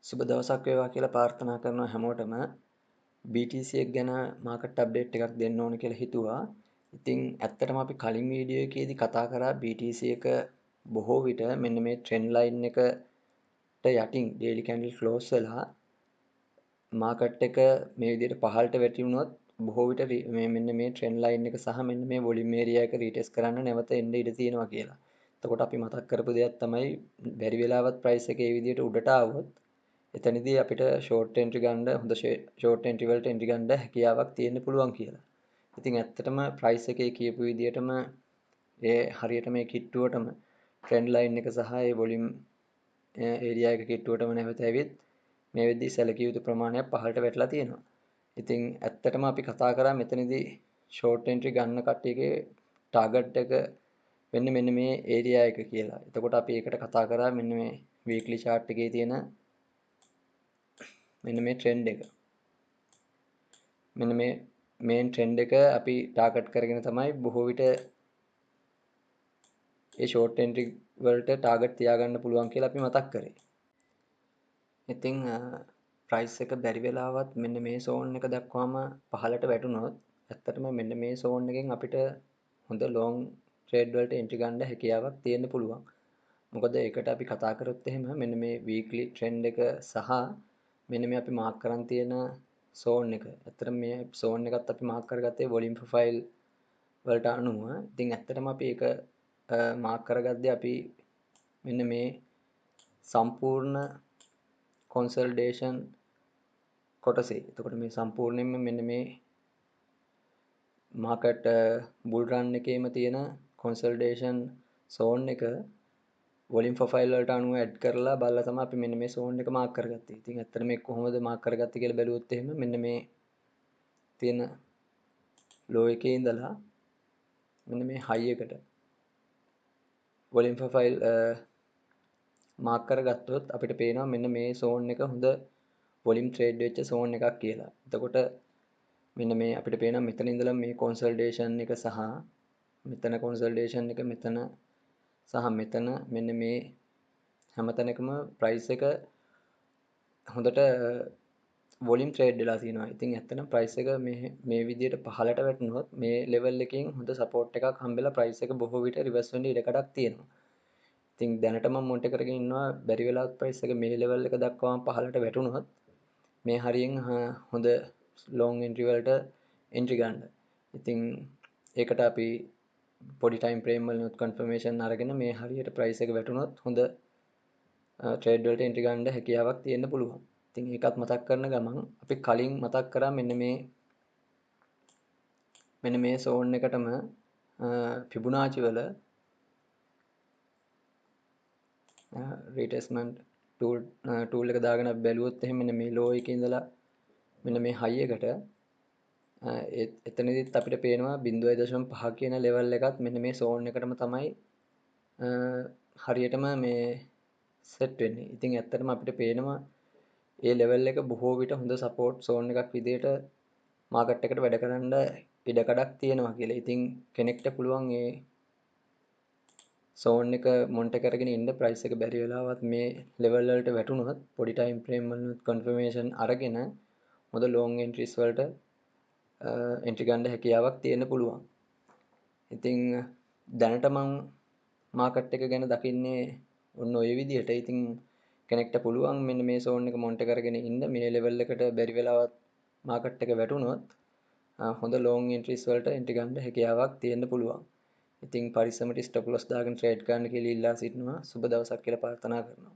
සුබ දවසක් වේවා කියලා ප්‍රාර්ථනා කරනවා හැමෝටම. BTC එක ගැන මාකට් අප්ඩේට් එකක් දෙන්න ඕන කියලා හිතුවා. ඉතින් ඇත්තටම අපි කලින් වීඩියෝ එකේදී කතා කරා BTC එක බොහෝ විට මෙන්න මේ ට්‍රෙන්ඩ් ලයින් එකට යටින් ඩේලි කැන්ඩල් ක්ලෝස් වෙලා මාකට් එක මේ විදිහට පහළට වැටුණොත් බොහෝ විට මේ මෙන්න මේ ට්‍රෙන්ඩ් ලයින් එක සහ මෙන්න මේ වොලියුම් ඒරියා එක රීටෙස්ට් කරන්න නැවත එන්න ඉඩ තියෙනවා කියලා. එතකොට අපි මතක් කරපු දෙයක් තමයි බැරි වෙලාවත් ප්‍රයිස් එක ඒ විදිහට උඩට ආවොත් එතනදී අපිට ෂෝට් එන්ට්‍රි ගන්න හොඳ ෂෝට් එන්ට්‍රි වලට එන්ට්‍රි ගන්න හැකියාවක් තියෙන්න පුළුවන් කියලා. ඉතින් ඇත්තටම ප්‍රයිස් එකේ කියපු විදිහටම ඒ හරියට මේ කිට්ටුවටම ට්‍රෙන්ඩ් ලයින් එක සහ ඒ වොලියුම් ඒරියා එක කිට්ටුවටම නැවත ඇවිත් මේ වෙද්දී සැලකිය යුතු ප්‍රමාණයක් පහළට වැටලා තියෙනවා. ඉතින් ඇත්තටම අපි කතා කරා මෙතනදී ෂෝට් එන්ට්‍රි ගන්න කට්ටියගේ ටාගට් එක වෙන්නේ මෙන්න මේ ඒරියා එක කියලා. එතකොට අපි ඒකට කතා කරා මෙන්න මේ වීක්ලි chart එකේ තියෙන මෙන්න මේ ට්‍රෙන්ඩ් එක. මෙන්න මේ මේන් ට්‍රෙන්ඩ් එක අපි ටාගට් කරගෙන තමයි බොහෝ විට ඒ ෂෝට් එන්ට්‍රි වලට ටාගට් තියාගන්න පුළුවන් කියලා අපි මතක් කරේ. ඉතින් ප්‍රයිස් එක බැරි වෙලාවත් මෙන්න මේ සෝන් එක දක්වාම පහළට වැටුණොත් ඇත්තටම මෙන්න මේ සෝන් එකෙන් අපිට හොඳ ලොන්ග් ට්‍රේඩ් වලට එන්ට්‍රි ගන්න හැකියාවක් තියෙන්න පුළුවන්. මොකද ඒකට අපි කතා කරොත් එහෙම මෙන්න මේ වීක්ලි ට්‍රෙන්ඩ් එක සහ මෙන්න මේ අපි මාක් කරන් තියෙන සෝන් එක. ඇත්තටම මේ සෝන් එකත් අපි මාක් කරගත්තේ වොලියුම් ප්‍රොෆයිල් වලට අනුව. ඉතින් ඇත්තටම අපි ඒක මාක් කරගද්දී අපි මෙන්න මේ සම්පූර්ණ කොන්සල්ටේෂන් කොටසේ. එතකොට මේ සම්පූර්ණයෙන්ම මෙන්න මේ මාකට් බුල් රන් එකේම තියෙන කොන්සල්ටේෂන් සෝන් එක වොලියුම් ප්‍රොෆයිල් වලට අනුව ඇඩ් කරලා බලලා තමයි අපි මෙන්න මේ සෝන් එක මාක් කරගත්තේ. ඉතින් ඇත්තට මේක කොහොමද මාක් කරගත්තේ කියලා බැලුවොත් එහෙම මෙන්න මේ තියෙන ලෝ එකේ ඉඳලා මෙන්න මේ හයි එකට වොලියුම් ප්‍රොෆයිල් මාක් කරගත්තොත් අපිට පේනවා මෙන්න මේ සෝන් එක හොඳ වොලියුම් ට්‍රේඩ් වෙච්ච සෝන් එකක් කියලා. එතකොට මෙන්න මේ අපිට පේනවා මෙතන ඉඳලා මේ කොන්සල්ටේෂන් එක සහ මෙතන කොන්සල්ටේෂන් එක මෙතන සහ මෙතන මෙන්න මේ හැමතැනකම ප්‍රයිස් එක හොඳට වොලියුම් ට්‍රේඩ් වෙලා තියෙනවා. ඉතින් ඇත්තටම ප්‍රයිස් එක මේ විදිහට පහළට වැටුනොත් මේ ලෙවල් එකකින් හොඳ සපෝට් එකක් හම්බෙලා ප්‍රයිස් එක බොහෝ විට රිවර්ස් වෙන්න ඉඩකඩක් තියෙනවා. ඉතින් දැනට මම මොනිටර් කරගෙන ඉන්නවා බැරි වෙලාවත් ප්‍රයිස් එක මේ ලෙවල් එක දක්වාම පහළට වැටුනොත් මේ හරියෙන් හොඳ ලොන්ග් එන්ට්‍රි වලට එන්ට්‍රි ගන්න. ඉතින් ඒකට අපි පොඩි ටයිම් ෆ්‍රේම් වලිනුත් කන්ෆර්මේෂන් අරගෙන මේ හරියට ප්‍රයිස් එක වැටුනොත් හොඳ ට්‍රේඩ් වලට එන්ට්‍රි ගන්න හැකියාවක් තියෙන්න පුළුවන්. ඉතින් ඒකත් මතක් කරන ගමන් අපි කලින් මතක් කරා මෙන්න මේ සෝන් එකටම ෆිබොනාචි වල රීටෙස්ට්මන්ට් ටූල් එක දාගෙන බැලුවොත් එහෙම මෙන්න මේ ලෝ එකේ ඉඳලා මෙන්න මේ හයි එකට එතනදිත් අපිට පේනවා 0.5 කියන ලෙවල් එකත් මෙන්න මේ සෝන් එකටම තමයි හරියටම මේ සෙට් වෙන්නේ. ඉතින් ඇත්තටම අපිට පේනවා ඒ ලෙවල් එක බොහෝ විට හොඳ සපෝට් සෝන් එකක් විදිහට මාකට් එකට වැඩ කරන්න ඉඩකඩක් තියෙනවා කියලා. ඉතින් කෙනෙක්ට පුළුවන් ඒ සෝන් එක මොනිටර් කරගෙන ඉන්න ප්‍රයිස් එක බැරි වෙලාවත් මේ ලෙවල් වලට වැටුනොත් පොඩි ටයිම් ෆ්‍රේම් වලිනුත් කන්ෆර්මේෂන් අරගෙන හොඳ ලොන්ග් එන්ට්‍රීස් වලට එන්ට්‍රි ගන්න හැකියාවක් තියෙන්න පුළුවන්. ඉතින් දැනට මම මාකට් එක ගැන දකින්නේ ඔන්න ඔය විදිහට. ඉතින් කෙනෙක්ට පුළුවන් මෙන්න මේ සෝන් එක මොනිටර් කරගෙන ඉන්න මේ ලෙවල් එකට බැරි වෙලාවත් මාකට් එක වැටුනොත් හොඳ ලොන්ග් එන්ට්‍රීස් වලට එන්ට්‍රි ගන්න හැකියාවක් තියෙන්න පුළුවන්. ඉතින් පරිස්සමට ස්ටොප් ලොස් දාගෙන ට්‍රේඩ් කරන්න කියලා ඉල්ලා සිටිනවා. සුබ දවසක් කියලා ප්‍රාර්ථනා කරනවා.